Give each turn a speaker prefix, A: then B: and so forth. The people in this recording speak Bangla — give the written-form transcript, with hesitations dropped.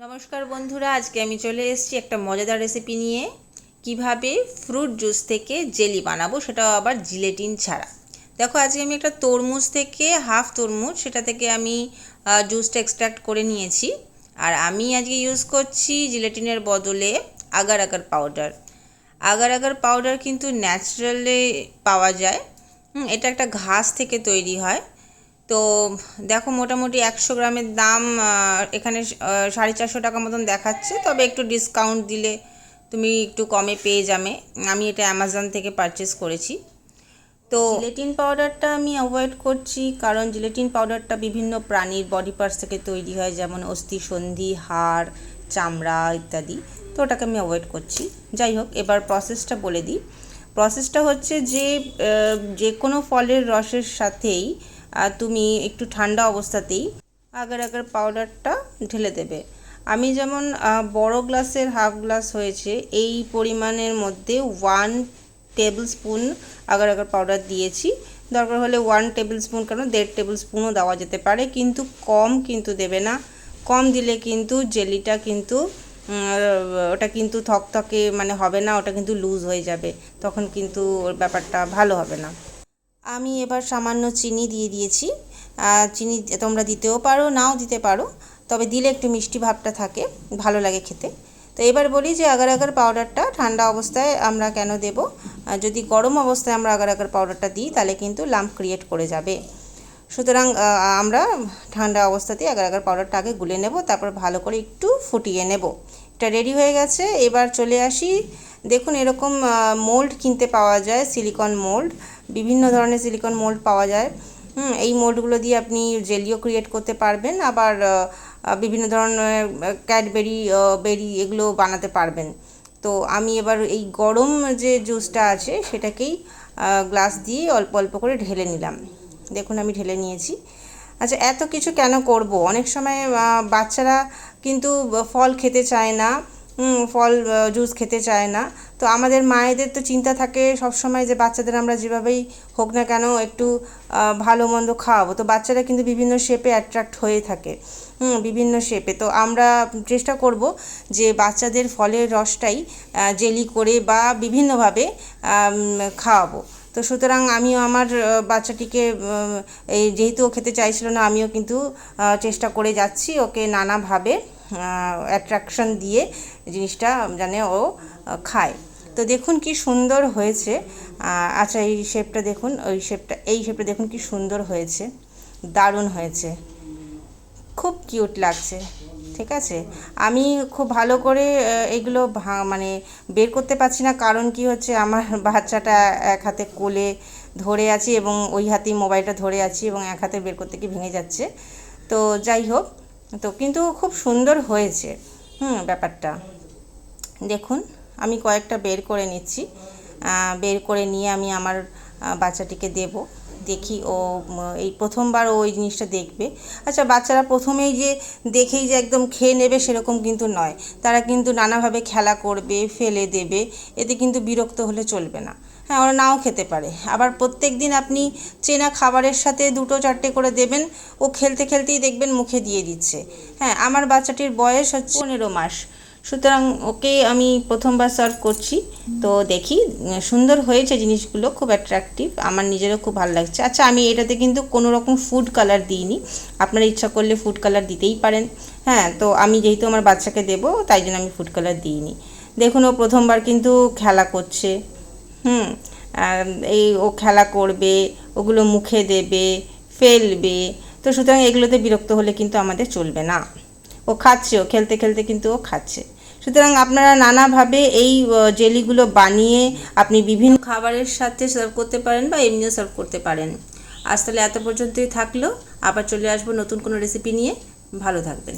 A: নমস্কার বন্ধুরা, আজকে আমি চলে এসেছি একটা মজাদার রেসিপি নিয়ে। কিভাবে ফ্রুট জুস থেকে জেলি বানাবো, সেটাও আবার জিলেটিন ছাড়া। দেখো, আজকে আমি একটা তরমুজ থেকে হাফ তরমুজ, সেটা থেকে আমি জুসটা এক্সট্রাক্ট করে নিয়েছি। আর আমি আজকে ইউজ করছি জিলেটিনের বদলে agar agar powder. Agar agar powder কিন্তু ন্যাচারালি পাওয়া যায়। এটা একটা ঘাস থেকে তৈরি হয়। তো দেখো, মোটামুটি 100 গ্রামের দাম এখানে 450 টাকা মতন দেখাচ্ছে, তবে একটু ডিসকাউন্ট দিলে তুমি একটু কমে পেয়ে যাবে। আমি এটা অ্যামাজন থেকে পারচেস করেছি। তো জিলেটিন পাউডারটা আমি অ্যাভয়েড করছি, কারণ জিলেটিন পাউডারটা বিভিন্ন প্রাণীর বডি পার্টস থেকে তৈরি হয়, যেমন অস্থিসন্ধি, হাড়, চামড়া ইত্যাদি। তো ওটাকে আমি অ্যাভয়েড করছি। যাই হোক, এবার প্রসেসটা বলে দিই। প্রসেসটা হচ্ছে যে কোনো ফলের রসের সাথেই তুমি একটু ঠান্ডা অবস্থাতেই আগার আগার পাউডারটা ঢেলে দেবে। আমি যেমন বড় গ্লাসের হাফ গ্লাস হয়েছে, এই পরিমাণের মধ্যে 1 table spoon agar agar powder দিয়েছি। দরকার হলে 1 টেবিল স্পুন কেন 1.5 টেবিল স্পুনও দেওয়া যেতে পারে, কিন্তু কম কিন্তু দেবে না। কম দিলে কিন্তু জেলিটা কিন্তু ওটা কিন্তু থকথকে মানে হবে না, ওটা কিন্তু লুজ হয়ে যাবে, তখন কিন্তু ওর ব্যাপারটা ভালো হবে না। আমি এবার সামান্য চিনি দিয়ে দিয়েছি। চিনি তোমরা দিতেও পারো, নাও দিতে পারো, তবে দিলে একটু মিষ্টি ভাবটা থাকে, ভালো লাগে খেতে। তো এবার বলি যে আগার আগার পাউডারটা ঠান্ডা অবস্থায় আমরা কেন দেব। যদি গরম অবস্থায় আমরা আগার আগার পাউডারটা দিই, তাহলে কিন্তু লাম্প ক্রিয়েট করে যাবে। সুতরাং আমরা ঠান্ডা অবস্থাতেই আগার আগার পাউডারটা আগে গুলে নেব, তারপর ভালো করে একটু ফুটিয়ে নেব। এটা রেডি হয়ে গেছে। এবার চলে আসি। দেখুন, এরকম মোল্ড কিনতে পাওয়া যায়, সিলিকন মোল্ড। বিভিন্ন ধরনের সিলিকন মোল্ড পাওয়া যায়। এই মোল্ডগুলো দিয়ে আপনি জেলিও ক্রিয়েট করতে পারবেন, আবার বিভিন্ন ধরনের ক্যাডবেরি বেরি এগুলো বানাতে পারবেন। তো আমি এবার এই গরম যে জুসটা আছে সেটাকেই গ্লাস দিয়ে অল্প অল্প করে ঢেলে নিলাম। দেখুন, আমি ঢেলে নিয়েছি। আচ্ছা, এত কিছু কেন করব? অনেক সময় বাচ্চারা কিন্তু ফল খেতে চায় না, ফল জুস খেতে চায় না। তো আমাদের মায়েদের তো চিন্তা থাকে সবসময় যে বাচ্চাদের আমরা যেভাবেই হোক না কেন একটু ভালো মন্দ খাওয়াবো। তো বাচ্চারা কিন্তু বিভিন্ন শেপে অ্যাট্রাক্ট হয়ে থাকে, বিভিন্ন শেপে। তো আমরা চেষ্টা করব যে বাচ্চাদের ফলের রসটাই জেলি করে বা বিভিন্নভাবে খাওয়াবো। তো সুতরাং আমিও আমার বাচ্চাটিকে এই যেহেতু ও খেতে চাইছিল না, আমিও কিন্তু চেষ্টা করে যাচ্ছি ওকে নানাভাবে অ্যাট্রাকশন দিয়ে জিনিসটা যেন ও খায়। তো দেখুন কি সুন্দর হয়েছে। আচ্ছা, এই শেপটা দেখুন, এই শেপটা দেখুন কি সুন্দর হয়েছে, দারুণ হয়েছে, খুব কিউট লাগছে। ঠিক আছে, আমি খুব ভালো করে এগুলো মানে বের করতে পারছি না, কারণ কি হচ্ছে, আমার বাচ্চাটা এক হাতে কোলে ধরে আছি এবং ওই হাতেই মোবাইলটা ধরে আছি, এবং এক হাতে বের করতে গিয়ে ভেঙে যাচ্ছে। তো যাই হোক, তো কিন্তু খুব সুন্দর হয়েছে ব্যাপারটা। দেখুন, আমি কয়েকটা বের করে নিচ্ছি। বের করে নিয়ে আমি আমার বাচ্চাটিকে দেব। দেখি ও এই প্রথমবার ও ওই জিনিসটা দেখবে। আচ্ছা, বাচ্চারা প্রথমেই যে দেখেই যে একদম খেয়ে নেবে সেরকম কিন্তু নয়। তারা কিন্তু নানাভাবে খেলা করবে, ফেলে দেবে, এতে কিন্তু বিরক্ত হলে চলবে না। হ্যাঁ, ওরা নাও খেতে পারে। আবার প্রত্যেক দিন আপনি চেনা খাবারের সাথে 2-4টে করে দেবেন, ও খেলতে খেলতেই দেখবেন মুখে দিয়ে দিচ্ছে। হ্যাঁ, আমার বাচ্চাটির বয়স হচ্ছে 15 মাস। সুতরাং ওকে আমি প্রথমবার সার্ভ করছি। তো দেখি, সুন্দর হয়েছে জিনিসগুলো, খুব অ্যাট্রাকটিভ, আমার নিজেরও খুব ভালো লাগছে। আচ্ছা, আমি এটাতে কিন্তু কোনো রকম ফুড কালার দিইনি, আপনারা ইচ্ছা করলে ফুড কালার দিতেই পারেন। হ্যাঁ, তো আমি যেহেতু আমার বাচ্চাকে দেবো, তাই জন্য আমি ফুড কালার দিইনি। দেখুন, ও প্রথমবার কিন্তু খেলা করছে। এই ও খেলা করবে, ওগুলো মুখে দেবে, ফেলবে। তো সুতরাং এগুলোতে বিরক্ত হলে কিন্তু আমাদের চলবে না। ও খাচ্ছে, ও খেলতে খেলতে কিন্তু ও খাচ্ছে। সুতরাং আপনারা নানাভাবে এই জেলিগুলো বানিয়ে আপনি বিভিন্ন খাবারের সাথে সার্ভ করতে পারেন বা এমনিও সার্ভ করতে পারেন। আজ তাহলে এত পর্যন্তই থাকলো, আবার চলে আসবো নতুন কোনো রেসিপি নিয়ে। ভালো থাকবেন।